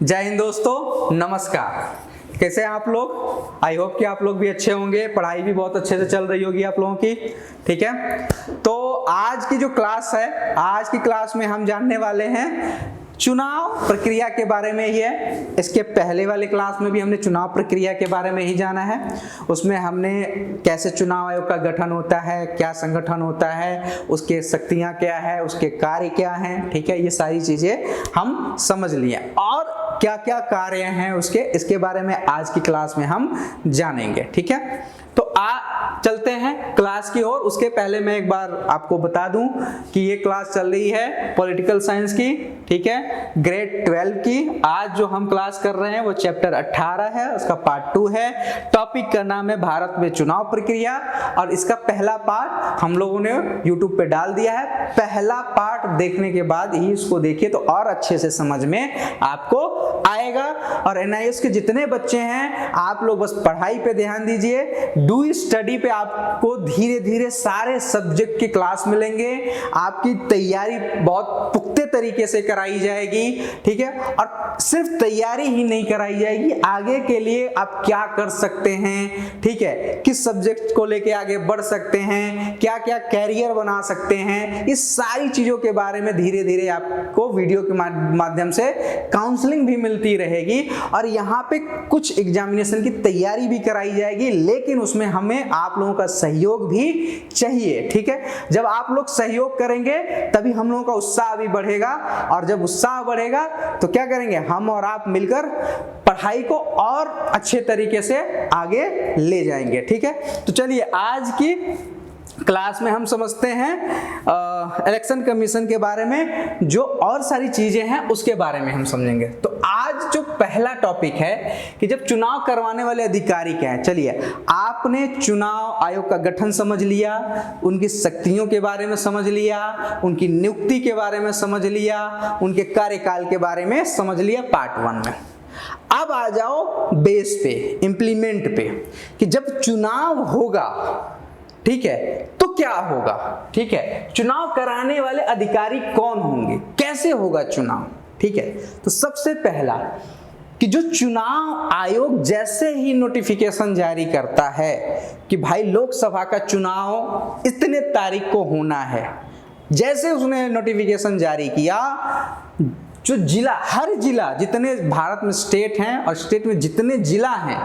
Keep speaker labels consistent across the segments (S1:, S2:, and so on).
S1: जय हिंद दोस्तों, नमस्कार। कैसे हैं आप लोग? आई होप कि आप लोग भी अच्छे होंगे, पढ़ाई भी बहुत अच्छे से चल रही होगी आप लोगों की। ठीक है, तो आज की जो क्लास है, आज की क्लास में हम जानने वाले हैं चुनाव प्रक्रिया के बारे में ही है। इसके पहले वाले क्लास में भी हमने चुनाव प्रक्रिया के बारे में ही जाना है। उसमें हमने कैसे चुनाव आयोग का गठन होता है, क्या संगठन होता है, उसके शक्तियां क्या है, उसके कार्य क्या हैं। ठीक है, ये सारी चीजें हम समझ लिए और क्या क्या कार्य हैं उसके, इसके बारे में आज की क्लास में हम जानेंगे। ठीक है, तो चलते हैं क्लास की ओर। उसके पहले मैं एक बार आपको बता दूं कि ये क्लास चल रही है पॉलिटिकल साइंस की, ठीक है, ग्रेड 12 की। आज जो हम क्लास कर रहे हैं वो चैप्टर 18 है, उसका पार्ट 2 है। टॉपिक का नाम है भारत में चुनाव प्रक्रिया और इसका पहला पार्ट हम लोगों ने यूट्यूब पे डाल दिया है। पहला पार्ट देखने के बाद ही इसको देखिए तो और अच्छे से समझ में आपको आएगा। और एनआईएस के जितने बच्चे हैं आप लोग बस पढ़ाई पे ध्यान दीजिए, डू स्टडी पे आपको धीरे धीरे सारे सब्जेक्ट की क्लास मिलेंगे। आपकी तैयारी बहुत पुख्ते तरीके से कराई जाएगी। ठीक है, और सिर्फ तैयारी ही नहीं कराई जाएगी, आगे के लिए आप क्या कर सकते हैं, ठीक है, किस सब्जेक्ट को लेके आगे बढ़ सकते हैं, क्या क्या कैरियर बना सकते हैं, इस सारी चीजों के बारे में धीरे धीरे आपको वीडियो के माध्यम से काउंसलिंग भी मिलती रहेगी। और यहाँ पे कुछ एग्जामिनेशन की तैयारी भी कराई जाएगी, लेकिन उसमें हमें आप लोगों का सहयोग भी चाहिए। ठीक है, जब आप लोग सहयोग करेंगे तभी हम लोगों का उत्साह भी बढ़ेगा, और जब उत्साह बढ़ेगा तो क्या करेंगे, हम और आप मिलकर पढ़ाई को और अच्छे तरीके से आगे ले जाएंगे। ठीक है, तो चलिए आज की क्लास में हम समझते हैं इलेक्शन कमीशन के बारे में, जो और सारी चीजें हैं उसके बारे में हम समझेंगे। तो आज जो पहला टॉपिक है कि जब चुनाव करवाने वाले अधिकारी क्या हैं। चलिए, आपने चुनाव आयोग का गठन समझ लिया, उनकी शक्तियों के बारे में समझ लिया, उनकी नियुक्ति के बारे में समझ लिया, उनके कार्यकाल के बारे में समझ लिया पार्ट 1 में। अब आ जाओ बेस पे, इंप्लीमेंट पे, कि जब चुनाव होगा, ठीक है, तो क्या होगा। ठीक है, चुनाव कराने वाले अधिकारी कौन होंगे, कैसे होगा चुनाव। ठीक है, तो सबसे पहला कि जो चुनाव आयोग जैसे ही नोटिफिकेशन जारी करता है कि भाई लोकसभा का चुनाव इतने तारीख को होना है, जैसे उसने नोटिफिकेशन जारी किया, जो जिला, हर जिला, जितने भारत में स्टेट हैं और स्टेट में जितने जिला हैं,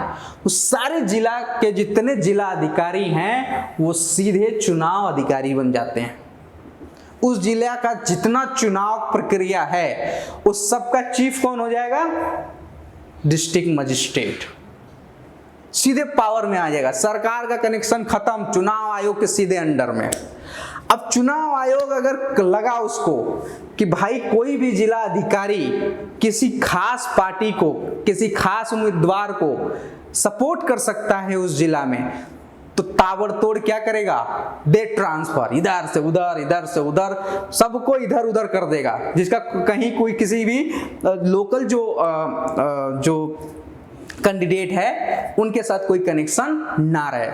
S1: उस सारे जिला के जितने जिला अधिकारी हैं वो सीधे चुनाव अधिकारी बन जाते हैं। उस जिला का जितना चुनाव प्रक्रिया है उस सबका चीफ कौन हो जाएगा, डिस्ट्रिक्ट मजिस्ट्रेट। सीधे पावर में आ जाएगा, सरकार का कनेक्शन खत्म, चुनाव आयोग के सीधे अंडर में। अब चुनाव आयोग अगर लगा उसको कि भाई कोई भी जिला अधिकारी किसी खास पार्टी को, किसी खास उम्मीदवार को सपोर्ट कर सकता है उस जिला में, तो ताबड़तोड़ क्या करेगा, दे ट्रांसफर, इधर से उधर, इधर से उधर, सबको इधर उधर कर देगा, जिसका कहीं कोई किसी भी लोकल जो कैंडिडेट है उनके साथ कोई कनेक्शन ना रहे,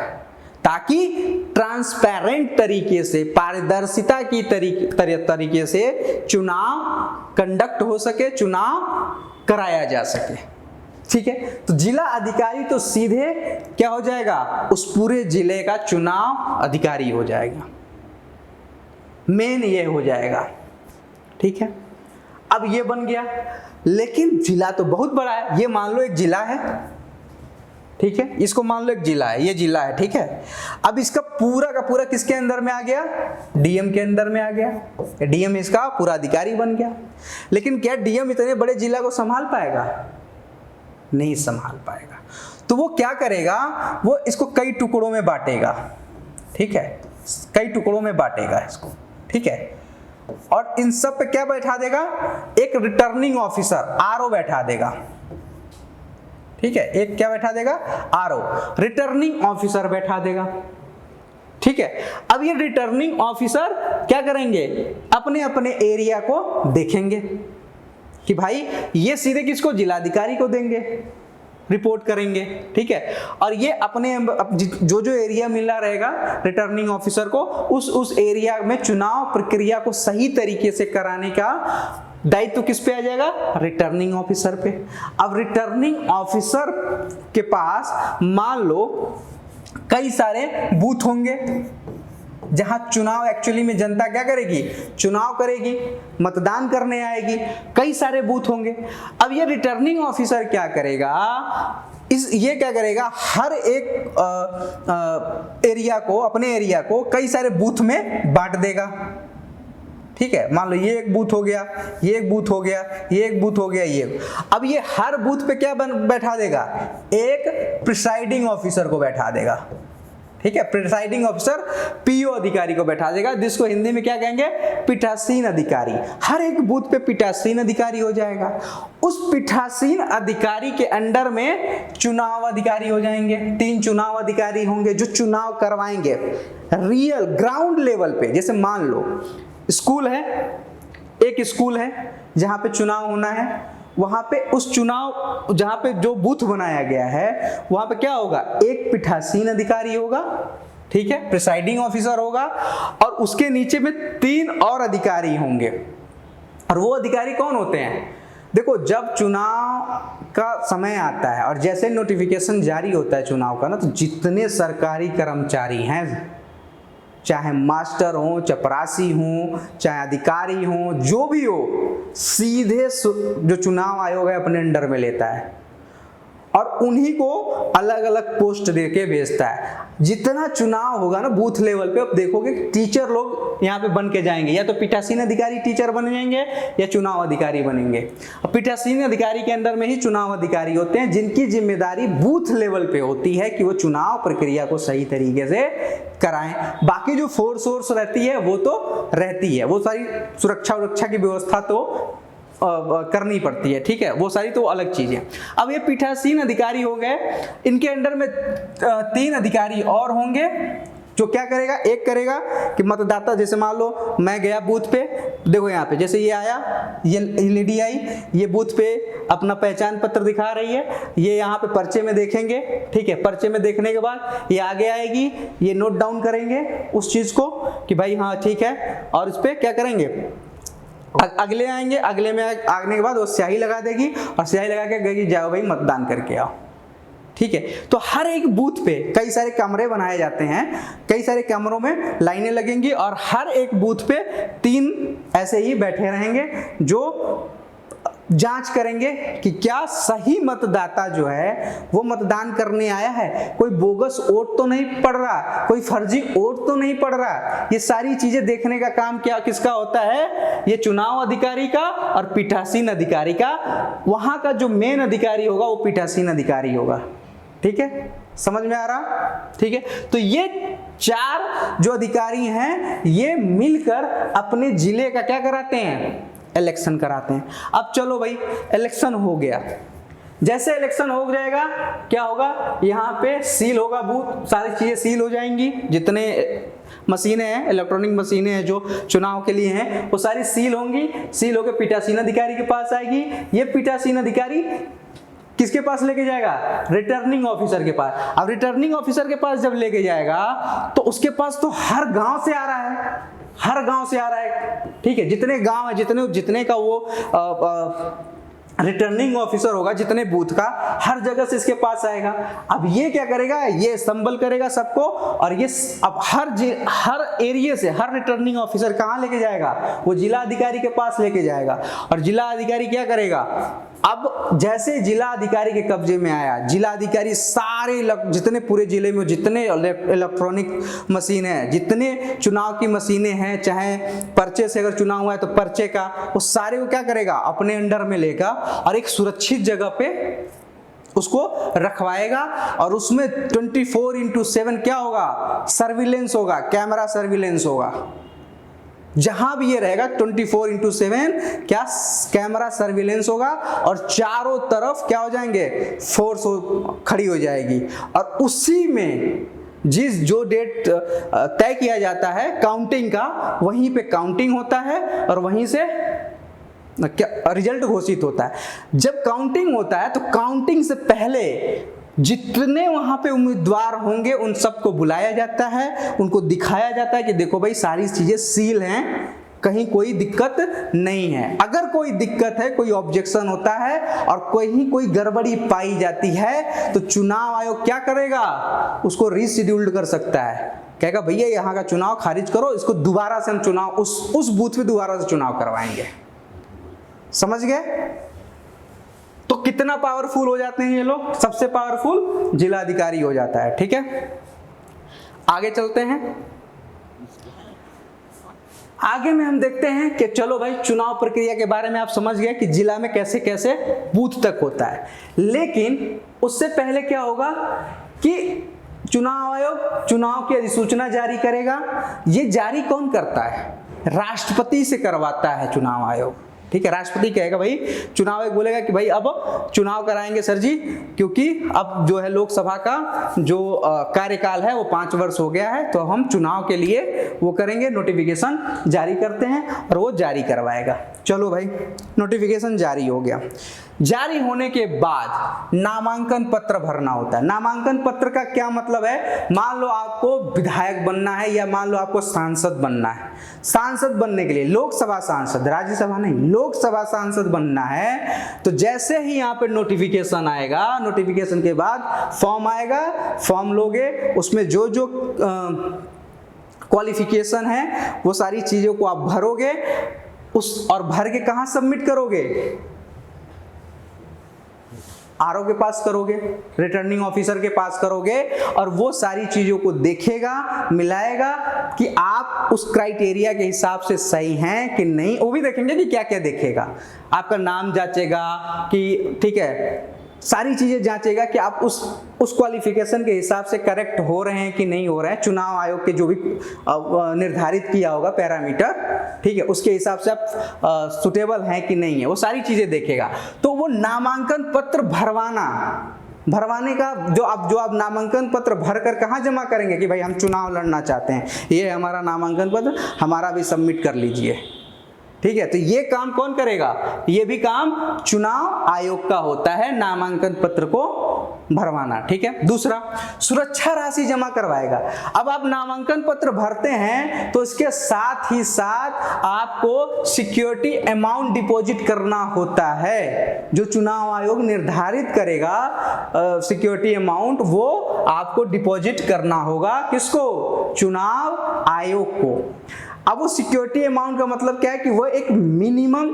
S1: ताकि ट्रांसपेरेंट तरीके से, पारदर्शिता की तरीके से चुनाव कंडक्ट हो सके, चुनाव कराया जा सके। ठीक है, तो जिला अधिकारी तो सीधे क्या हो जाएगा, उस पूरे जिले का चुनाव अधिकारी हो जाएगा, मेन ये हो जाएगा। ठीक है, अब ये बन गया, लेकिन जिला तो बहुत बड़ा है। ये मान लो एक जिला है, ठीक है, इसको मान लो एक जिला है, ये जिला है, ठीक है। अब इसका पूरा का पूरा किसके अंदर में आ गया, डीएम के अंदर में आ गया। डीएम इसका पूरा अधिकारी बन गया। लेकिन क्या डीएम इतने बड़े जिला को संभाल पाएगा, नहीं संभाल पाएगा। तो वो क्या करेगा, वो इसको कई टुकड़ों में बांटेगा। ठीक है, कई टुकड़ों में बांटेगा इसको। ठीक है, और इन सब पे क्या बैठा देगा, एक रिटर्निंग ऑफिसर, आरओ बैठा देगा। ठीक है, एक क्या बैठा देगा, आरओ, रिटर्निंग ऑफिसर बैठा देगा। ठीक है, अब ये रिटर्निंग ऑफिसर क्या करेंगे, अपने अपने एरिया को देखेंगे कि भाई ये सीधे किसको, जिलाधिकारी को देंगे, रिपोर्ट करेंगे। ठीक है, और ये अपने जो एरिया मिला रहेगा रिटर्निंग ऑफिसर को, उस एरिया में चुनाव प्रक्रिया को सही तरीके से कराने का दायित्व किस पे आ जाएगा? रिटर्निंग ऑफिसर पे। अब रिटर्निंग ऑफिसर के पास मान लो कई सारे बूथ होंगे जहां चुनाव एक्चुअली में जनता क्या करेगी? चुनाव करेगी, मतदान करने आएगी, कई सारे बूथ होंगे। अब ये रिटर्निंग ऑफिसर क्या करेगा? ये क्या करेगा? हर एक एरिया को, अपने एरिया को कई सारे बूथ में बांट देगा। ठीक है, मान लो ये एक बूथ हो गया, ये एक बूथ हो गया, ये एक बूथ हो गया, ये। अब ये हर बूथ पे क्या बैठा देगा? एक प्रिसाइडिंग ऑफिसर को बैठा देगा। ठीक है, प्रिसाइडिंग ऑफिसर पीओ अधिकारी को बैठा देगा, जिसको हिंदी में क्या कहेंगे? पीठासीन अधिकारी। हर एक बूथ पे पीठासीन अधिकारी हो जाएगा। उस पीठासीन अधिकारी के अंडर में चुनाव अधिकारी हो जाएंगे। 3 चुनाव अधिकारी होंगे जो चुनाव करवाएंगे रियल ग्राउंड लेवल पे। जैसे मान लो स्कूल है, एक स्कूल है जहां पे चुनाव होना है, वहां पे उस चुनाव जहां पे जो बूथ बनाया गया है वहां पे क्या होगा? एक पीठासीन अधिकारी होगा, ठीक है, प्रिसाइडिंग ऑफिसर होगा, और उसके नीचे में 3 और अधिकारी होंगे। और वो अधिकारी कौन होते हैं? देखो, जब चुनाव का समय आता है और जैसे नोटिफिकेशन जारी होता है चुनाव का ना, तो जितने सरकारी कर्मचारी हैं, चाहे मास्टर हो, चपरासी हो, चाहे अधिकारी हो, जो भी हो, सीधे जो चुनाव आयोग है अपने अंडर में लेता है और उन्हीं को अलग अलग पोस्ट देके भेजता है। जितना चुनाव होगा ना बूथ लेवल पे, अब देखोगे टीचर लोग यहाँ पे बन के जाएंगे, या तो पीठासीन अधिकारी टीचर बन जाएंगे या चुनाव अधिकारी बनेंगे। अब पीठासीन अधिकारी के अंदर में ही चुनाव अधिकारी होते हैं, जिनकी जिम्मेदारी बूथ लेवल पे होती है कि वो चुनाव प्रक्रिया को सही तरीके से कराएं। बाकी जो फोर्स रहती है वो तो रहती है, वो सारी सुरक्षा की व्यवस्था तो करनी पड़ती है। ठीक है, वो सारी तो अलग चीजें। अब ये पीठासीन अधिकारी हो गए, इनके अंडर में 3 अधिकारी और होंगे जो क्या करेगा? एक करेगा कि मतदाता, जैसे मान लो मैं गया बूथ पे, देखो यहाँ पे जैसे ये आया, ये लेडी आई, ये बूथ पे अपना पहचान पत्र दिखा रही है, ये यहाँ पे पर्चे में देखेंगे। ठीक है, पर्चे में देखने के बाद ये आगे आएगी, ये नोट डाउन करेंगे उस चीज को कि भाई हाँ ठीक है, और इस पे क्या करेंगे? अगले आएंगे, अगले में आने के बाद वो स्याही लगा देगी और स्याही लगा के कहेगी जाओ भाई मतदान करके आओ। ठीक है, तो हर एक बूथ पे कई सारे कमरे बनाए जाते हैं, कई सारे कमरों में लाइनें लगेंगी और हर एक बूथ पे 3 ऐसे ही बैठे रहेंगे जो जांच करेंगे कि क्या सही मतदाता जो है वो मतदान करने आया है, कोई बोगस वोट तो नहीं पड़ रहा, कोई फर्जी वोट तो नहीं पड़ रहा। ये सारी चीजें देखने का काम क्या किसका होता है? ये चुनाव अधिकारी का और पीठासीन अधिकारी का। वहां का जो मेन अधिकारी होगा वो पीठासीन अधिकारी होगा। ठीक है, समझ में आ रहा? ठीक है, तो ये 4 जो अधिकारी हैं ये मिलकर अपने जिले का क्या कराते हैं? इलेक्शन कराते हैं। अब चलो भाई, इलेक्शन हो गया, जैसे इलेक्शन हो जाएगा क्या होगा? यहाँ पे सील होगा बूथ, सारी चीजें सील हो जाएंगी, जितने मशीनें हैं, इलेक्ट्रॉनिक मशीनें हैं जो चुनाव के लिए हैं, वो सारी सील होंगी। सील होकर पीठासीन अधिकारी के पास आएगी। ये पीठासीन अधिकारी किसके पास लेके जाएगा? रिटर्निंग ऑफिसर के पास। अब रिटर्निंग ऑफिसर के पास जब लेके जाएगा तो उसके पास तो हर गांव से आ रहा है, हर गांव से आ रहा है। ठीक है, जितने गांव है, जितने का वो रिटर्निंग ऑफिसर होगा, जितने बूथ का, हर जगह से इसके पास आएगा। अब ये क्या करेगा? ये संबल करेगा सबको, और ये अब हर एरिया से हर रिटर्निंग ऑफिसर कहाँ लेके जाएगा? वो जिला अधिकारी के पास लेके जाएगा। और जिला अधिकारी क्या करेगा? अब जैसे जिला अधिकारी के कब्जे में आया, जिला अधिकारी सारे जितने पूरे जिले में जितने इलेक्ट्रॉनिक मशीन है, जितने चुनाव की मशीनें हैं, चाहे पर्चे से अगर चुनाव हुआ है तो पर्चे का, वो सारे को क्या करेगा? अपने अंडर में लेगा और एक सुरक्षित जगह पे उसको रखवाएगा। और उसमें 24/7 क्या होगा? सर्विलेंस होगा, कैमरा सर्विलेंस होगा। जहां भी ये रहेगा 24/7 क्या कैमरा सर्विलेंस होगा, और चारों तरफ क्या हो जाएंगे? फोर्स खड़ी हो जाएगी। और उसी में जो डेट तय किया जाता है काउंटिंग का, वहीं पे काउंटिंग होता है और वहीं से क्या रिजल्ट घोषित होता है। जब काउंटिंग होता है तो काउंटिंग से पहले जितने वहां पे उम्मीदवार होंगे उन सबको बुलाया जाता है, उनको दिखाया जाता है कि देखो भाई सारी चीजें सील हैं, कहीं कोई दिक्कत नहीं है। अगर कोई दिक्कत है, कोई ऑब्जेक्शन होता है और कोई गड़बड़ी पाई जाती है तो चुनाव आयोग क्या करेगा, उसको रीशेड्यूल्ड कर सकता है, कहेगा भैया यहाँ का चुनाव खारिज करो, इसको दोबारा से हम चुनाव उस बूथ पे दोबारा से चुनाव करवाएंगे। समझ गए? तो कितना पावरफुल हो जाते हैं ये लोग, सबसे पावरफुल जिलाधिकारी हो जाता है। ठीक है, आगे चलते हैं। आगे में हम देखते हैं कि चलो भाई चुनाव प्रक्रिया के बारे में आप समझ गए कि जिला में कैसे कैसे बूथ तक होता है, लेकिन उससे पहले क्या होगा कि चुनाव आयोग चुनाव की अधिसूचना जारी करेगा। ये जारी कौन करता है, राष्ट्रपति से करवाता है चुनाव आयोग। ठीक है, राष्ट्रपति कहेगा भाई, चुनाव आयोग बोलेगा कि भाई अब चुनाव कराएंगे सर जी, क्योंकि अब जो है लोकसभा का जो कार्यकाल है वो 5 वर्ष हो गया है, तो हम चुनाव के लिए वो करेंगे, नोटिफिकेशन जारी करते हैं और वो जारी करवाएगा। चलो भाई, नोटिफिकेशन जारी हो गया। जारी होने के बाद नामांकन पत्र भरना होता है। नामांकन पत्र का क्या मतलब है, मान लो आपको विधायक बनना है या मान लो आपको सांसद बनना है। सांसद बनने के लिए, लोकसभा सांसद, राज्यसभा नहीं, लोकसभा सांसद बनना है, तो जैसे ही यहाँ पे नोटिफिकेशन आएगा, नोटिफिकेशन के बाद फॉर्म आएगा, फॉर्म लोगे, उसमें जो जो क्वालिफिकेशन है वो सारी चीजों को आप भरोगे, और भर के कहाँ सबमिट करोगे, आरओ के पास करोगे, रिटर्निंग ऑफिसर के पास करोगे, और वो सारी चीजों को देखेगा, मिलाएगा कि आप उस क्राइटेरिया के हिसाब से सही हैं कि नहीं। वो भी देखेंगे कि क्या क्या देखेगा, आपका नाम जांचेगा कि ठीक है, सारी चीजें जांचेगा कि आप उस क्वालिफिकेशन के हिसाब से करेक्ट हो रहे हैं कि नहीं हो रहे हैं। चुनाव आयोग के जो भी निर्धारित किया होगा पैरामीटर, ठीक है, उसके हिसाब से आप सुटेबल हैं कि नहीं है, वो सारी चीजें देखेगा। तो वो नामांकन पत्र भरवाने का जो आप नामांकन पत्र भरकर कहाँ जमा करेंगे कि भाई हम चुनाव लड़ना चाहते हैं, ये हमारा नामांकन पत्र, हमारा भी सबमिट कर लीजिए। ठीक है, तो ये काम कौन करेगा, ये भी काम चुनाव आयोग का होता है, नामांकन पत्र को भरवाना। ठीक है, दूसरा, सुरक्षा राशि जमा करवाएगा। अब आप नामांकन पत्र भरते हैं तो इसके साथ ही साथ आपको सिक्योरिटी अमाउंट डिपॉजिट करना होता है, जो चुनाव आयोग निर्धारित करेगा सिक्योरिटी अमाउंट, वो आपको डिपॉजिट करना होगा। किसको, चुनाव आयोग को। अब वो सिक्योरिटी अमाउंट का मतलब क्या है कि वो एक मिनिमम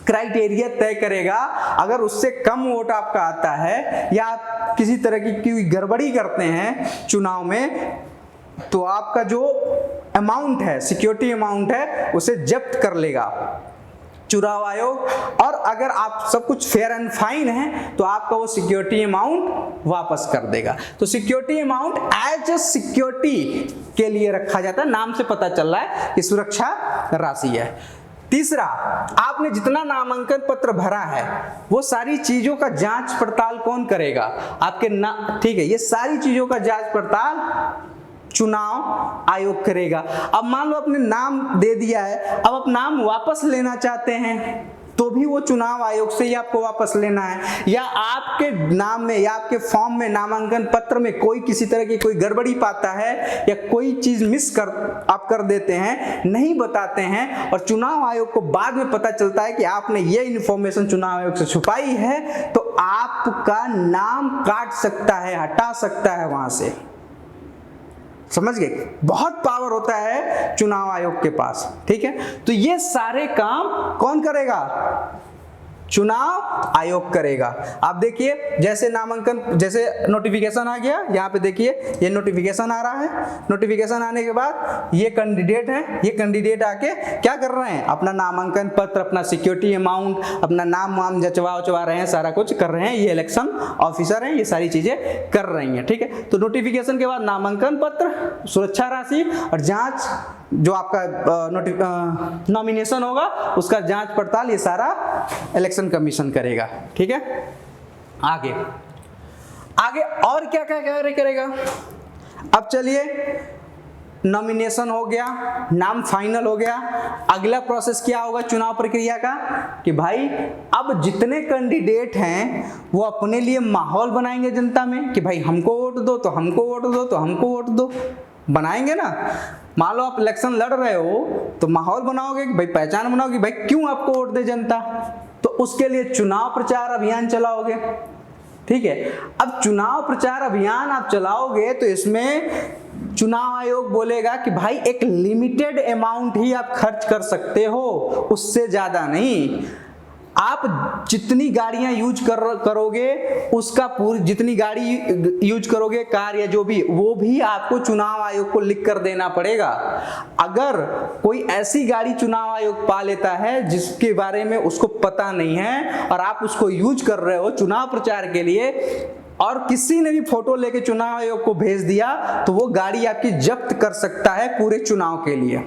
S1: क्राइटेरिया तय करेगा। अगर उससे कम वोट आपका आता है या आप किसी तरह की गड़बड़ी करते हैं चुनाव में, तो आपका जो अमाउंट है, सिक्योरिटी अमाउंट है, उसे जब्त कर लेगा चुनाव आयोग। और अगर आप सब कुछ फेयर एंड फाइन है तो आपका वो सिक्योरिटी अमाउंट वापस कर देगा। तो security amount as a security के लिए रखा जाता है, नाम से पता चल रहा है कि सुरक्षा राशि है। तीसरा, आपने जितना नामांकन पत्र भरा है वो सारी चीजों का जांच पड़ताल कौन करेगा, आपके ठीक है, ये सारी चीजों का जांच पड़ताल चुनाव आयोग करेगा। अब मान लो आपने नाम दे दिया है, अब आप नाम वापस लेना चाहते हैं तो भी वो चुनाव आयोग से ही आपको वापस लेना है, या आपके नाम में या आपके फॉर्म में, नामांकन पत्र में कोई किसी तरह की कोई गड़बड़ी पाता है या कोई चीज मिस कर देते हैं, नहीं बताते हैं, और चुनाव आयोग को बाद में पता चलता है कि आपने ये इन्फॉर्मेशन चुनाव आयोग से छुपाई है, तो आपका नाम काट सकता है, हटा सकता है वहां से। समझ गए, बहुत पावर होता है चुनाव आयोग के पास। ठीक है, तो ये सारे काम कौन करेगा, चुनाव आयोग करेगा। आप देखिए, जैसे नामांकन, जैसे नोटिफिकेशन आ गया, यहाँ पे देखिए ये नोटिफिकेशन आ रहा है। नोटिफिकेशन आने के बाद ये कैंडिडेट हैं, ये कैंडिडेट आके क्या कर रहे हैं, अपना नामांकन पत्र, अपना सिक्योरिटी अमाउंट, अपना नाम वाम जचवा रहे हैं, सारा कुछ कर रहे हैं। ये इलेक्शन ऑफिसर हैं, ये सारी चीजें कर रही हैं। ठीक है, तो नोटिफिकेशन के बाद नामांकन पत्र, सुरक्षा राशि और जांच, जो आपका नॉमिनेशन होगा उसका जांच पड़ताल, ये सारा इलेक्शन कमीशन करेगा। ठीक है, आगे और क्या क्या कार्य करेगा। अब चलिए, नॉमिनेशन हो गया, नाम फाइनल हो गया, अगला प्रोसेस क्या होगा चुनाव प्रक्रिया का, कि भाई अब जितने कैंडिडेट हैं वो अपने लिए माहौल बनाएंगे जनता में कि भाई हमको वोट दो, तो हमको वोट दो, तो हमको वोट दो, बनाएंगे ना। मान लो आप इलेक्शन लड़ रहे हो तो माहौल बनाओगे कि भाई, पहचान बनाओगे भाई क्यों आपको वोट दे जनता, तो उसके लिए चुनाव प्रचार अभियान चलाओगे। ठीक है, अब चुनाव प्रचार अभियान आप चलाओगे तो इसमें चुनाव आयोग बोलेगा कि भाई एक लिमिटेड अमाउंट ही आप खर्च कर सकते हो, उससे ज्यादा नहीं। आप जितनी गाड़ियां यूज करोगे उसका पूरी, जितनी गाड़ी यूज करोगे कार या जो भी, वो भी आपको चुनाव आयोग को लिख कर देना पड़ेगा। अगर कोई ऐसी गाड़ी चुनाव आयोग पा लेता है जिसके बारे में उसको पता नहीं है और आप उसको यूज कर रहे हो चुनाव प्रचार के लिए, और किसी ने भी फोटो लेके चुनाव आयोग को भेज दिया, तो वो गाड़ी आपकी जब्त कर सकता है पूरे चुनाव के लिए।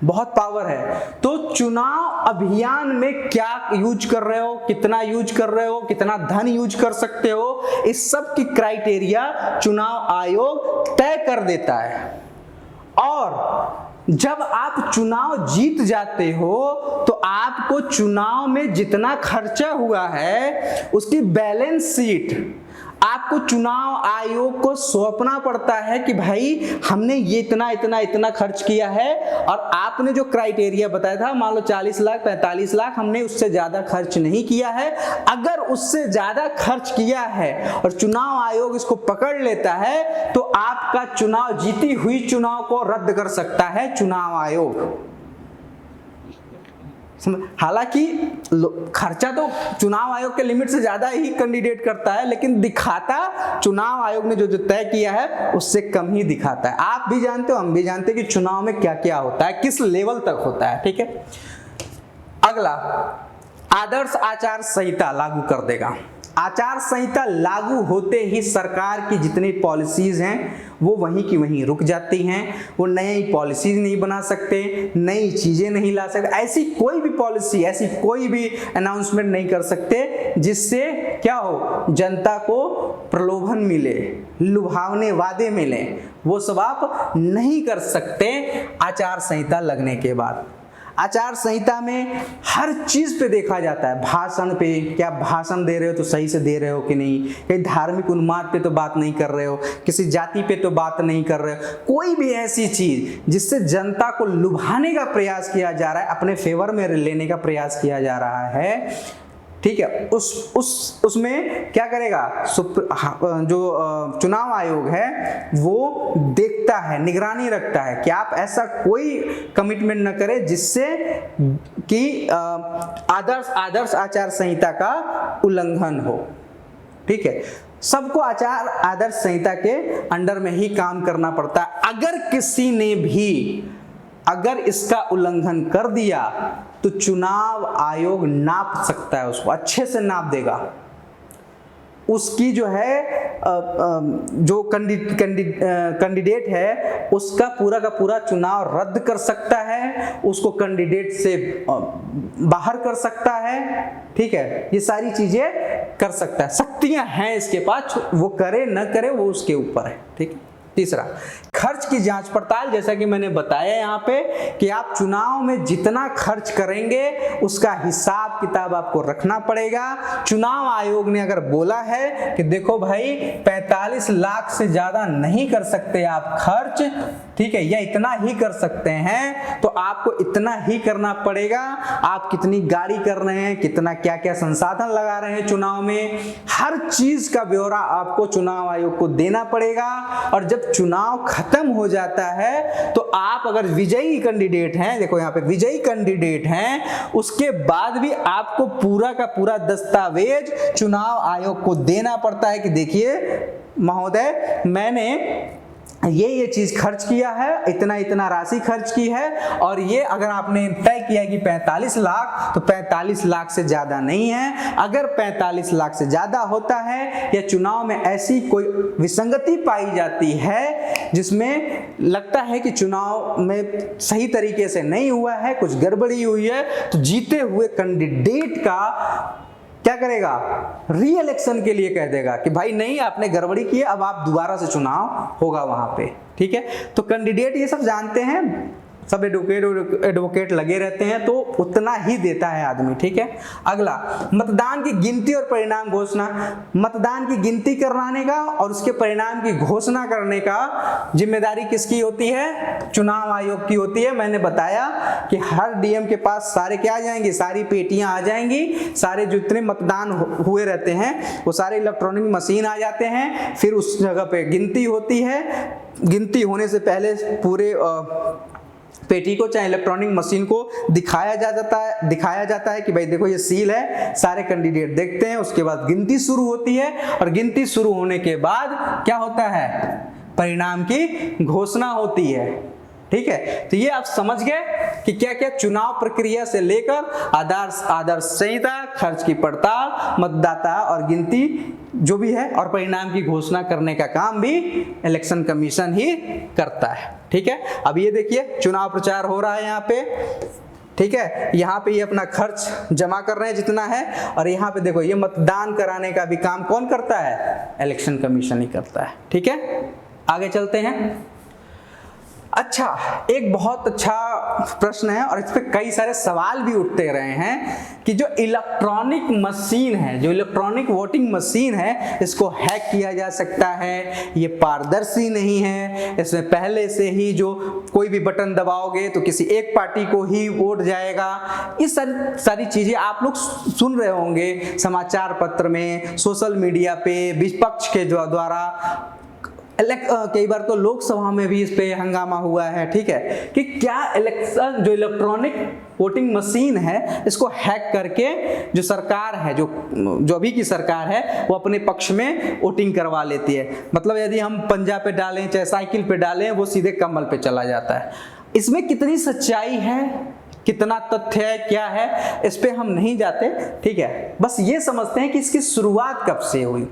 S1: बहुत पावर है। तो चुनाव अभियान में क्या यूज कर रहे हो, कितना यूज कर रहे हो, कितना धन यूज कर सकते हो, इस सब की क्राइटेरिया चुनाव आयोग तय कर देता है। और जब आप चुनाव जीत जाते हो तो आपको चुनाव में जितना खर्चा हुआ है उसकी बैलेंस शीट आपको चुनाव आयोग को सौंपना पड़ता है कि भाई हमने ये इतना इतना इतना खर्च किया है, और आपने जो क्राइटेरिया बताया था, मान लो 40 लाख 45 लाख, हमने उससे ज्यादा खर्च नहीं किया है। अगर उससे ज्यादा खर्च किया है और चुनाव आयोग इसको पकड़ लेता है तो आपका चुनाव, जीती हुई चुनाव को रद्द कर सकता है चुनाव आयोग। हालांकि खर्चा तो चुनाव आयोग के लिमिट से ज्यादा ही कैंडिडेट करता है, लेकिन दिखाता चुनाव आयोग ने जो जो तय किया है उससे कम ही दिखाता है। आप भी जानते हो, हम भी जानते हैं कि चुनाव में क्या क्या होता है, किस लेवल तक होता है। ठीक है, अगला, आदर्श आचार संहिता लागू कर देगा। आचार संहिता लागू होते ही सरकार की जितनी पॉलिसीज हैं वो वहीं की वहीं रुक जाती हैं। वो नई पॉलिसीज नहीं बना सकते, नई चीजें नहीं ला सकते, ऐसी कोई भी पॉलिसी, ऐसी कोई भी अनाउंसमेंट नहीं कर सकते जिससे क्या हो, जनता को प्रलोभन मिले, लुभावने वादे मिले। वो सब आप नहीं कर सकते आचार संहिता लगने के बाद। आचार संहिता में हर चीज पे देखा जाता है, भाषण पे, क्या भाषण दे रहे हो तो सही से दे रहे हो कि नहीं, कहीं धार्मिक उन्माद पे तो बात नहीं कर रहे हो, किसी जाति पे तो बात नहीं कर रहे हो, कोई भी ऐसी चीज जिससे जनता को लुभाने का प्रयास किया जा रहा है, अपने फेवर में लेने का प्रयास किया जा रहा है। ठीक है, उसमें क्या करेगा, जो चुनाव आयोग है वो देखता है, निगरानी रखता है कि आप ऐसा कोई कमिटमेंट न करें जिससे कि आदर्श आचार संहिता का उल्लंघन हो। ठीक है, सबको आदर्श संहिता के अंडर में ही काम करना पड़ता है। अगर किसी ने भी अगर इसका उल्लंघन कर दिया तो चुनाव आयोग नाप सकता है, उसको अच्छे से नाप देगा। उसकी जो है जो कैंडिडेट है उसका पूरा का पूरा चुनाव रद्द कर सकता है, उसको कैंडिडेट से बाहर कर सकता है। ठीक है, ये सारी चीजें कर सकता है, शक्तियां हैं इसके पास, वो करे न करे वो उसके ऊपर है। ठीक है, तीसरा, खर्च की जांच पड़ताल। जैसा कि मैंने बताया यहाँ पे कि आप चुनाव में जितना खर्च करेंगे उसका हिसाब किताब आपको रखना पड़ेगा। चुनाव आयोग ने अगर बोला है कि देखो भाई 45 लाख से ज्यादा नहीं कर सकते आप खर्च, ठीक है, या इतना ही कर सकते हैं, तो आपको इतना ही करना पड़ेगा। आप कितनी गाड़ी कर रहे हैं, कितना क्या क्या संसाधन लगा रहे हैं चुनाव में, हर चीज का ब्यौरा आपको चुनाव आयोग को देना पड़ेगा। और जब चुनाव खत्म हो जाता है तो आप अगर विजयी कैंडिडेट हैं, देखो यहाँ पे विजयी कैंडिडेट हैं, उसके बाद भी आपको पूरा का पूरा दस्तावेज चुनाव आयोग को देना पड़ता है कि देखिए महोदय, मैंने ये चीज खर्च किया है, इतना इतना राशि खर्च की है, और ये अगर आपने तय किया कि 45 लाख तो 45 लाख से ज्यादा नहीं है। अगर 45 लाख से ज्यादा होता है या चुनाव में ऐसी कोई विसंगति पाई जाती है जिसमें लगता है कि चुनाव में सही तरीके से नहीं हुआ है, कुछ गड़बड़ी हुई है, तो जीते हुए कैंडिडेट का क्या करेगा, री इलेक्शन के लिए कह देगा कि भाई नहीं, आपने गड़बड़ी की है, अब आप दोबारा से चुनाव होगा वहां पे। ठीक है, तो कैंडिडेट ये सब जानते हैं, सब एडवोकेट लगे रहते हैं, तो उतना ही देता है आदमी, ठीक है। अगला, मतदान की गिनती और परिणाम घोषणा। मतदान की गिनती कराने का और उसके परिणाम की घोषणा करने का जिम्मेदारी किसकी होती है? चुनाव आयोग की होती है। मैंने बताया कि हर डीएम के पास सारे क्या आ जाएंगे, सारी पेटियां आ जाएंगी, सारे जितने मतदान हुए रहते हैं वो सारे इलेक्ट्रॉनिक मशीन आ जाते हैं, फिर उस जगह पे गिनती होती है। गिनती होने से पहले पूरे पेटी को चाहे इलेक्ट्रॉनिक मशीन को दिखाया जाता है कि भाई देखो ये सील है, सारे कैंडिडेट देखते हैं, उसके बाद गिनती शुरू होती है और गिनती शुरू होने के बाद क्या होता है? परिणाम की घोषणा होती है, ठीक है। तो ये आप समझ गए कि क्या क्या चुनाव प्रक्रिया से लेकर आदर्श संहिता, खर्च की पड़ताल, मतदाता और गिनती जो भी है और परिणाम की घोषणा करने का काम भी इलेक्शन कमीशन ही करता है, ठीक है। अब ये देखिए चुनाव प्रचार हो रहा है यहाँ पे, ठीक है। यहाँ पे ये अपना खर्च जमा कर रहे हैं जितना है, और यहाँ पे देखो ये मतदान कराने का भी काम कौन करता है? इलेक्शन कमीशन ही करता है, ठीक है। आगे चलते हैं। अच्छा, एक बहुत अच्छा प्रश्न है और इस पे कई सारे सवाल भी उठते रहे हैं कि जो इलेक्ट्रॉनिक मशीन है, जो इलेक्ट्रॉनिक वोटिंग मशीन है, इसको हैक किया जा सकता है, ये पारदर्शी नहीं है, इसमें पहले से ही जो कोई भी बटन दबाओगे तो किसी एक पार्टी को ही वोट जाएगा। इस सारी चीजें आप लोग सुन रहे होंगे समाचार पत्र में, सोशल मीडिया पे, विपक्ष के द्वारा। कई बार तो लोकसभा में भी इस पे हंगामा हुआ है, ठीक है, कि क्या इलेक्शन जो इलेक्ट्रॉनिक वोटिंग मशीन है इसको हैक करके जो सरकार है, जो अभी की सरकार है, वो अपने पक्ष में वोटिंग करवा लेती है। मतलब यदि हम पंजा पे डालें चाहे साइकिल पे डालें, वो सीधे कमल पे चला जाता है। इसमें कितनी सच्चाई है, कितना तथ्य है, क्या है, इस पे हम नहीं जाते, ठीक है। बस ये समझते हैं कि इसकी शुरुआत कब से हुई।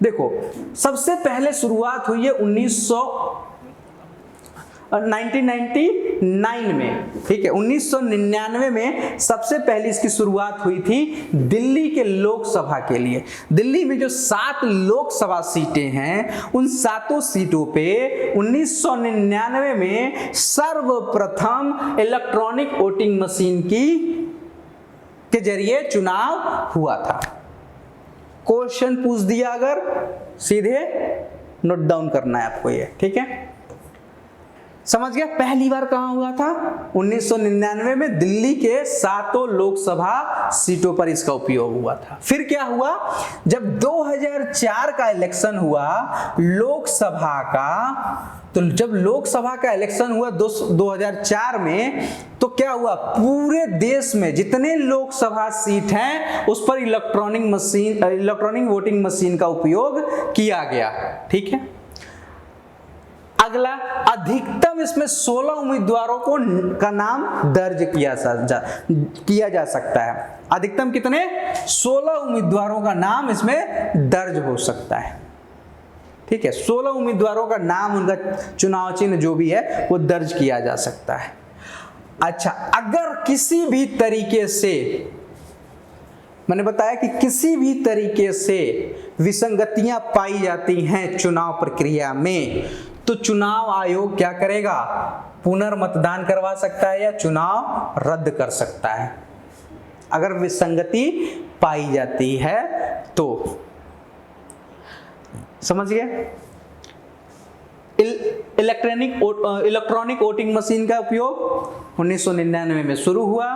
S1: देखो, सबसे पहले शुरुआत हुई है 1999 में, ठीक है। 1999 में सबसे पहले इसकी शुरुआत हुई थी दिल्ली के लोकसभा के लिए। दिल्ली में जो 7 लोकसभा सीटें हैं, उन 7 सीटों पे 1999 में सर्वप्रथम इलेक्ट्रॉनिक वोटिंग मशीन के जरिए चुनाव हुआ था। क्वेश्चन पूछ दिया अगर, सीधे नोट डाउन करना है आपको ये, ठीक है। समझ गया? पहली बार कहां हुआ था? 1999 में दिल्ली के 7 लोकसभा सीटों पर इसका उपयोग हुआ था। फिर क्या हुआ? जब 2004 का इलेक्शन हुआ लोकसभा का, तो जब लोकसभा का इलेक्शन हुआ 2004 में, तो क्या हुआ? पूरे देश में जितने लोकसभा सीट हैं उस पर इलेक्ट्रॉनिक वोटिंग मशीन का उपयोग किया गया, ठीक है। अगला, अधिकतम इसमें 16 उम्मीदवारों का नाम दर्ज किया जा सकता है। अधिकतम कितने? 16 उम्मीदवारों का नाम इसमें दर्ज हो सकता है, ठीक है। 16 उम्मीदवारों का नाम, उनका चुनाव चिन्ह जो भी है वो दर्ज किया जा सकता है। अच्छा, अगर किसी भी तरीके से, मैंने बताया कि किसी भी तरीके से विसंगतियां पाई जाती हैं चुनाव प्रक्रिया में, तो चुनाव आयोग क्या करेगा? पुनर्मतदान करवा सकता है या चुनाव रद्द कर सकता है, अगर विसंगति पाई जाती है तो। समझ गए? इलेक्ट्रॉनिक वोटिंग मशीन का उपयोग 1999 में शुरू हुआ,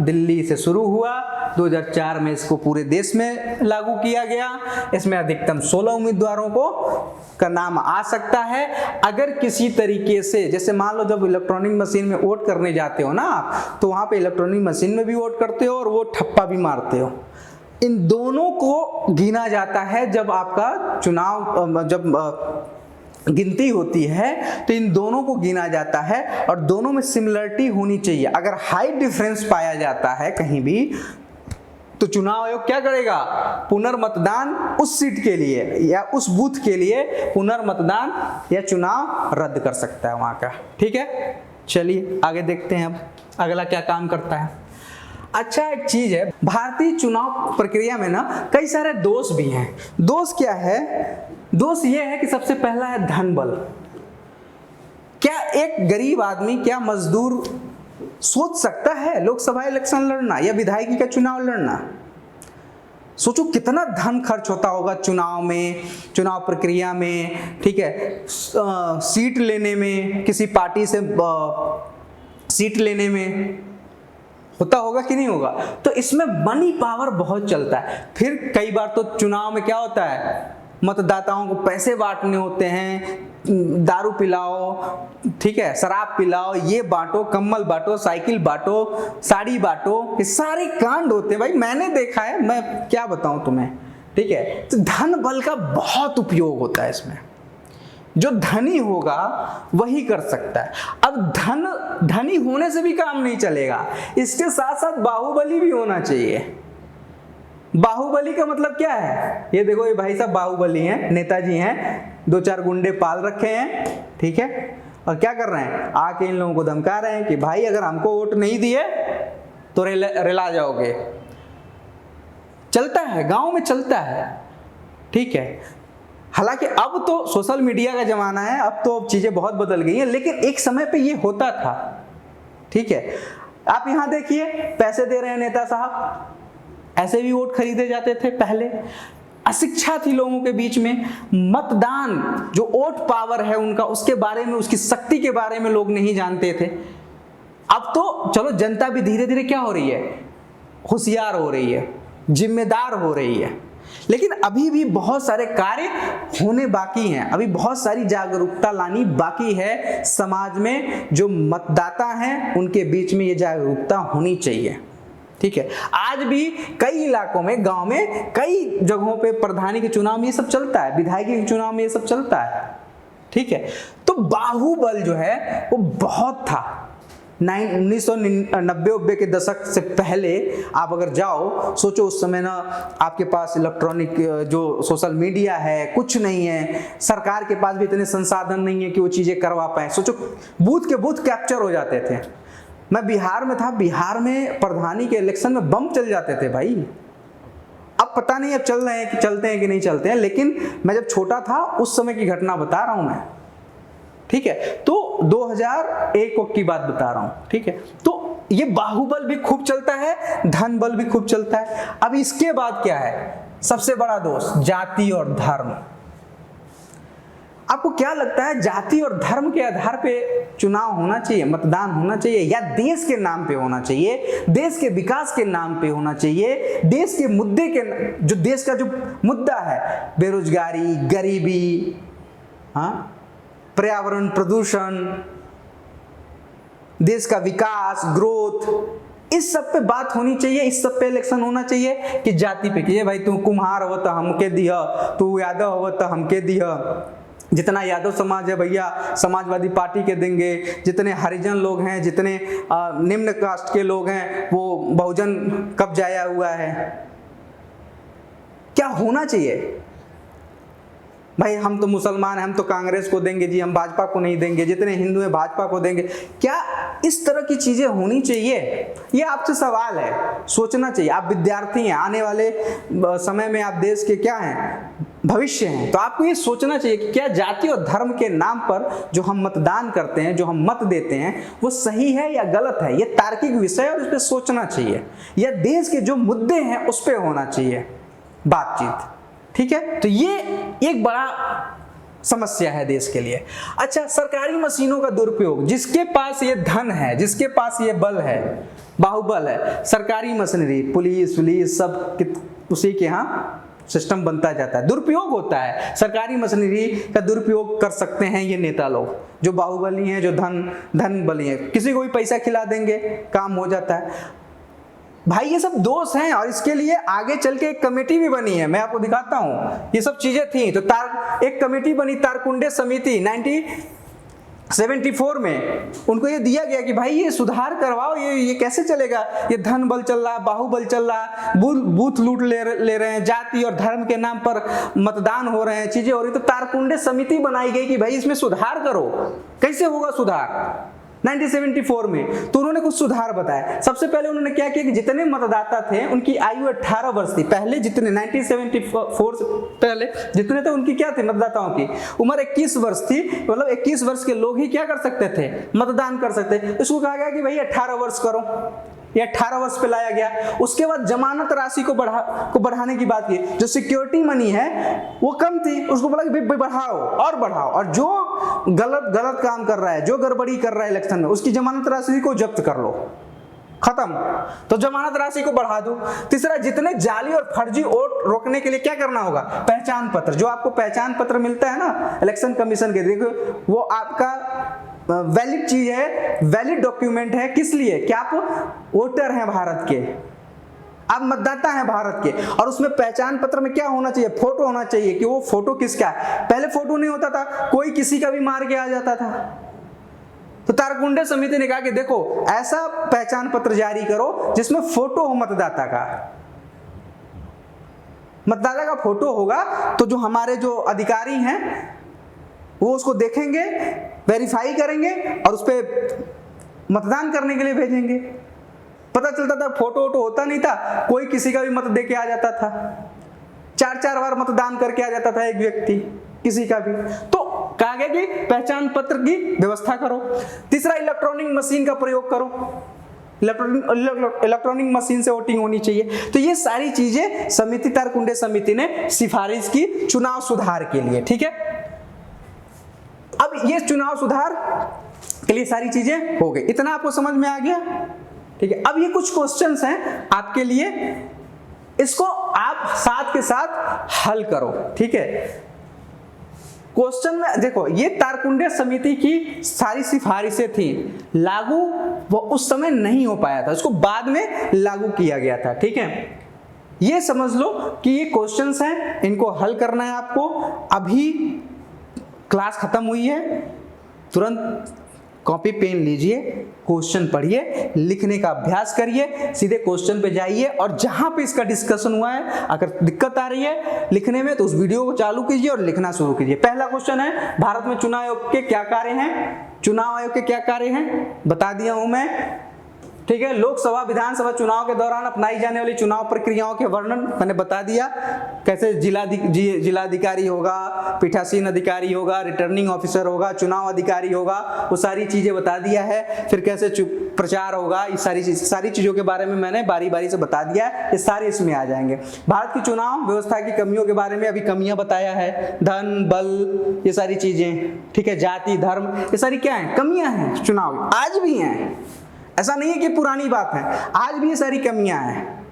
S1: दिल्ली से शुरू हुआ, 2004 में इसको पूरे देश में लागू किया गया। इसमें अधिकतम 16 उम्मीदवारों का नाम आ सकता है। अगर किसी तरीके से, जैसे मान लो जब इलेक्ट्रॉनिक मशीन में वोट करने जाते हो ना आप, तो वहां पे इलेक्ट्रॉनिक मशीन में भी वोट करते हो और वो ठप्पा भी मारते हो। इन दोनों को गिना जाता है जब आपका चुनाव, जब गिनती होती है तो इन दोनों को गिना जाता है और दोनों में सिमिलरिटी होनी चाहिए। अगर हाई डिफरेंस पाया जाता है कहीं भी, तो चुनाव आयोग क्या करेगा? पुनर्मतदान उस सीट के लिए या उस बूथ के लिए पुनर्मतदान या चुनाव रद्द कर सकता है वहां का, ठीक है। चलिए आगे देखते हैं अब अगला क्या काम करता है। अच्छा, एक चीज है, भारतीय चुनाव प्रक्रिया में ना कई सारे दोष भी हैं। दोष क्या है? दोष ये है कि सबसे पहला है धन बल। क्या एक गरीब आदमी, क्या मजदूर सोच सकता है लोकसभा इलेक्शन लड़ना या विधायकी का चुनाव लड़ना? सोचो कितना धन खर्च होता होगा चुनाव में, चुनाव प्रक्रिया में, ठीक है, सीट लेने में, किसी पार्टी से सीट लेने में होता होगा कि नहीं होगा? तो इसमें मनी पावर बहुत चलता है। फिर कई बार तो चुनाव में क्या होता है, मतदाताओं को पैसे बांटने होते हैं, दारू पिलाओ, ठीक है, शराब पिलाओ, ये बांटो, कम्बल बांटो, साइकिल बांटो, साड़ी बांटो, ये सारे कांड होते हैं भाई, मैंने देखा है, मैं क्या बताऊं तुम्हें, ठीक है। तो धन बल का बहुत उपयोग होता है इसमें, जो धनी होगा वही कर सकता है। अब धनी होने से भी काम नहीं चलेगा, इसके साथ साथ बाहुबली भी होना चाहिए। बाहुबली का मतलब क्या है? ये देखो, ये भाई साहब बाहुबली हैं, नेताजी हैं, 2-4 गुंडे पाल रखे हैं, ठीक है, और क्या कर रहे हैं, आके इन लोगों को धमका रहे हैं कि भाई अगर हमको वोट नहीं दिए तो रिला जाओगे। चलता है, गांव में चलता है, ठीक है। हालांकि अब तो सोशल मीडिया का जमाना है, अब तो चीजें बहुत बदल गई हैं, लेकिन एक समय पे ये होता था, ठीक है। आप यहां देखिए, पैसे दे रहे हैं नेता साहब, ऐसे भी वोट खरीदे जाते थे पहले। अशिक्षा थी लोगों के बीच में, मतदान जो वोट पावर है उनका, उसके बारे में, उसकी शक्ति के बारे में लोग नहीं जानते थे। अब तो चलो जनता भी धीरे धीरे क्या हो रही है, होशियार हो रही है, जिम्मेदार हो रही है, लेकिन अभी भी बहुत सारे कार्य होने बाकी हैं, अभी बहुत सारी जागरूकता लानी बाकी है समाज में। जो मतदाता हैं उनके बीच में ये जागरूकता होनी चाहिए, ठीक है। आज भी कई इलाकों में, गांव में, कई जगहों पे प्रधानी के चुनाव में ये सब चलता है, विधायकी के चुनाव में ये सब चलता है, ठीक है। तो बाहुबल जो है वो बहुत था। 1990 के दशक से पहले आप अगर जाओ, सोचो उस समय ना आपके पास इलेक्ट्रॉनिक जो सोशल मीडिया है कुछ नहीं है, सरकार के पास भी इतने संसाधन नहीं है कि वो चीजें करवा पाए। सोचो बूथ के बूथ कैप्चर हो जाते थे। मैं बिहार में था, बिहार में प्रधानी के इलेक्शन में बम चल जाते थे भाई। अब पता नहीं अब चल रहे हैं कि चलते हैं कि नहीं चलते हैं, लेकिन मैं जब छोटा था उस समय की घटना बता रहा हूं मैं, ठीक है। तो 2001 की बात बता रहा हूं, ठीक है। तो ये बाहुबल भी खूब चलता है, धन बल भी खूब चलता है। अब इसके बाद क्या है, सबसे बड़ा दोष जाति और धर्म। आपको क्या लगता है, जाति और धर्म के आधार पे चुनाव होना चाहिए, मतदान होना चाहिए, या देश के नाम पे होना चाहिए, देश के विकास के नाम पे होना चाहिए, देश के मुद्दे के, जो देश का जो मुद्दा है, बेरोजगारी, गरीबी, हाँ, पर्यावरण प्रदूषण, देश का विकास, ग्रोथ, इस सब पे बात होनी चाहिए, इस सब पे इलेक्शन होना चाहिए कि जाति पे कि भाई तू कुम्हार हो तो हमके दिया, तू यादव हो तो हमके दिया, जितना यादव समाज है भैया समाजवादी पार्टी के देंगे, जितने हरिजन लोग हैं, जितने निम्न कास्ट के लोग हैं वो बहुजन कब जाया हुआ है। क्या होना चाहिए भाई, हम तो मुसलमान हैं, हम तो कांग्रेस को देंगे जी, हम भाजपा को नहीं देंगे, जितने हिंदू हैं भाजपा को देंगे। क्या इस तरह की चीजें होनी चाहिए? ये आपसे सवाल है, सोचना चाहिए। आप विद्यार्थी हैं, आने वाले समय में आप देश के क्या हैं, भविष्य हैं, तो आपको ये सोचना चाहिए कि क्या जाति और धर्म के नाम पर जो हम मतदान करते हैं, जो हम मत देते हैं, वो सही है या गलत है। ये तार्किक विषय और इस पर सोचना चाहिए, या देश के जो मुद्दे हैं उस पर होना चाहिए बातचीत, ठीक है। तो ये एक बड़ा समस्या है देश के लिए। अच्छा, सरकारी मशीनों का दुरुपयोग, जिसके पास ये धन है, जिसके पास ये बल है, बाहुबल है, सरकारी मशीनरी, पुलिस सब उसी के यहाँ सिस्टम बनता जाता है, दुरुपयोग होता है। सरकारी मशीनरी का दुरुपयोग कर सकते हैं ये नेता लोग, जो बाहुबली हैं, जो धन बली हैं, किसी को भी पैसा खिला देंगे, काम हो जाता है भाई। ये सब दोष हैं, और इसके लिए आगे चल के एक कमेटी भी बनी है, मैं आपको दिखाता हूं। ये सब चीजें थी तो एक कमेटी बनी, तारकुंडे समिति, 1974 में उनको ये दिया गया कि भाई ये सुधार करवाओ, ये कैसे चलेगा, ये धन बल चल रहा है, बाहुबल चल रहा है, बूथ लूट ले रहे हैं, जाति और धर्म के नाम पर मतदान हो रहे हैं, चीजें हो रही। तो तारकुंडे समिति बनाई गई कि भाई इसमें सुधार करो। कैसे होगा सुधार? 1974 में। तो उन्होंने कुछ सुधार बताया। सबसे पहले उन्होंने क्या किया कि जितने मतदाता थे उनकी आयु 18 वर्ष थी। पहले जितने 1974 से पहले जितने थे उनकी क्या थी, मतदाताओं की उम्र 21 वर्ष थी। मतलब 21 वर्ष के लोग ही क्या कर सकते थे, मतदान कर सकते। इसको कहा गया कि भाई 18 वर्ष करो, ये 18 वर्ष पे लाया गया। उसके बाद जमानत राशि को बढ़ाने की बात की। जो सिक्योरिटी मनी है वो कम थी, उसको बोला कि बढ़ाओ और बढ़ाओ, और जो गलत काम कर रहा है, जो गड़बड़ी कर रहा है इलेक्शन में, उसकी जमानत राशि को जब्त कर लो, खत्म। तो जमानत राशि को बढ़ा दो। तीसरा, जितने जाली और फर्जी वोट रोकने के लिए क्या करना होगा, पहचान पत्र। जो आपको पहचान पत्र मिलता है ना इलेक्शन कमीशन के, देखो वो आपका वैलिड चीज है, वैलिड डॉक्यूमेंट है। किस लिए, कि आप वोटर हैं भारत के, आप मतदाता हैं भारत के। और उसमें पहचान पत्र में क्या होना चाहिए, फोटो होना चाहिए, कि वो फोटो किसका है। पहले फोटो नहीं होता था, कोई किसी का भी मार के आ जाता था। तो तारकुंडे समिति ने कहा कि देखो ऐसा पहचान पत्र जारी करो जिसमें फोटो हो मतदाता का। मतदाता का फोटो होगा तो जो हमारे जो अधिकारी हैं वो उसको देखेंगे, वेरीफाई करेंगे और उस पर मतदान करने के लिए भेजेंगे। पता चलता था फोटो वोटो होता नहीं था, कोई किसी का भी मत दे के आ जाता था, 4-4 बार मतदान करके आ जाता था एक व्यक्ति, किसी का भी। तो कहा गया कि पहचान पत्र की व्यवस्था करो। तीसरा, इलेक्ट्रॉनिक मशीन का प्रयोग करो, इलेक्ट्रॉनिक मशीन से वोटिंग होनी चाहिए। तो ये सारी चीजें समिति, तारकुंडे समिति ने सिफारिश की चुनाव सुधार के लिए, ठीक है। अब ये चुनाव सुधार के लिए सारी चीजें हो गई, इतना आपको समझ में आ गया, ठीक है। अब ये कुछ क्वेश्चंस हैं आपके लिए, इसको आप साथ के साथ हल करो, ठीक है। क्वेश्चन में देखो, ये तारकुंडे समिति की सारी सिफारिशें थी, लागू वो उस समय नहीं हो पाया था, उसको बाद में लागू किया गया था, ठीक है। ये समझ लो कि ये क्वेश्चंस हैं, इनको हल करना है आपको। अभी क्लास खत्म हुई है, तुरंत कॉपी पेन लीजिए, क्वेश्चन पढ़िए, लिखने का अभ्यास करिए, सीधे क्वेश्चन पे जाइए और जहां पे इसका डिस्कशन हुआ है, अगर दिक्कत आ रही है लिखने में तो उस वीडियो को चालू कीजिए और लिखना शुरू कीजिए। पहला क्वेश्चन है, भारत में चुनाव आयोग के क्या कार्य हैं। चुनाव आयोग के क्या कार्य हैं बता दिया हूं मैं, ठीक है। लोकसभा विधानसभा चुनाव के दौरान अपनाई जाने वाली चुनाव प्रक्रियाओं के वर्णन मैंने बता दिया, कैसे जिलाधिकारी होगा, पीठासीन अधिकारी होगा, रिटर्निंग ऑफिसर होगा, चुनाव अधिकारी होगा, वो सारी चीजें बता दिया है। फिर कैसे प्रचार होगा, ये सारी चीजों के बारे में मैंने बारी बारी से बता दिया है, ये सारे इसमें आ जाएंगे। भारत की चुनाव व्यवस्था की कमियों के बारे में अभी कमियां बताया है, धन बल ये सारी चीजें, ठीक है, जाति धर्म ये सारी क्या है, कमियां हैं चुनाव, आज भी हैं, ऐसा नहीं है कि पुरानी बात है, आज भी ये सारी कमियां हैं,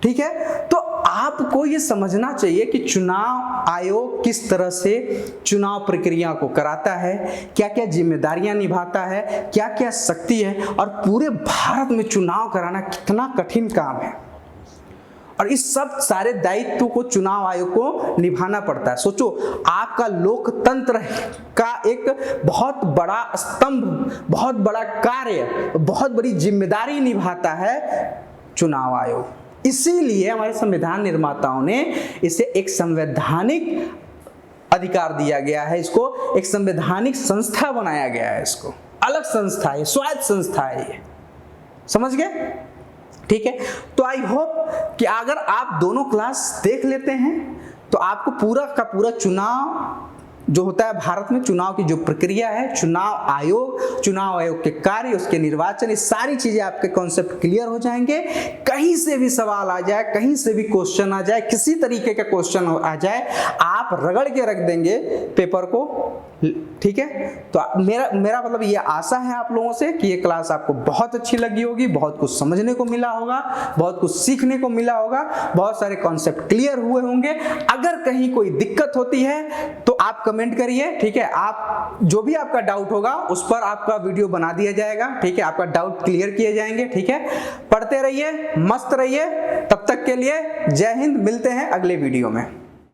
S1: ठीक है। तो आपको ये समझना चाहिए कि चुनाव आयोग किस तरह से चुनाव प्रक्रिया को कराता है, क्या क्या जिम्मेदारियां निभाता है, क्या क्या शक्ति है, और पूरे भारत में चुनाव कराना कितना कठिन काम है, और इस सब सारे दायित्व को चुनाव आयोग को निभाना पड़ता है। सोचो, आपका लोकतंत्र का एक बहुत बड़ा स्तंभ, बहुत बड़ा कार्य, बहुत बड़ी जिम्मेदारी निभाता है चुनाव आयोग। इसीलिए हमारे संविधान निर्माताओं ने इसे एक संवैधानिक अधिकार दिया गया है, इसको एक संवैधानिक संस्था बनाया गया है, इसको अलग संस्था है, स्वायत्त संस्था है ये, समझ गए, ठीक है। तो आई होप कि अगर आप दोनों क्लास देख लेते हैं तो आपको पूरा का पूरा चुनाव जो होता है भारत में, चुनाव की जो प्रक्रिया है, चुनाव आयोग के कार्य, उसके निर्वाचन, ये सारी चीजें आपके कॉन्सेप्ट क्लियर हो जाएंगे। कहीं से भी सवाल आ जाए, कहीं से भी क्वेश्चन आ जाए, किसी तरीके का क्वेश्चन आ जाए, आप रगड़ के रख देंगे पेपर को, ठीक है। तो मेरा मतलब ये आशा है आप लोगों से कि ये क्लास आपको बहुत अच्छी लगी होगी, बहुत कुछ समझने को मिला होगा, बहुत कुछ सीखने को मिला होगा, बहुत सारे कॉन्सेप्ट क्लियर हुए होंगे। अगर कहीं कोई दिक्कत होती है तो आप कमेंट करिए, ठीक है। आप जो भी आपका डाउट होगा उस पर आपका वीडियो बना दिया जाएगा, ठीक है, आपका डाउट क्लियर किए जाएंगे, ठीक है। पढ़ते रहिए, मस्त रहिए, तब तक के लिए जय हिंद, मिलते हैं अगले वीडियो में।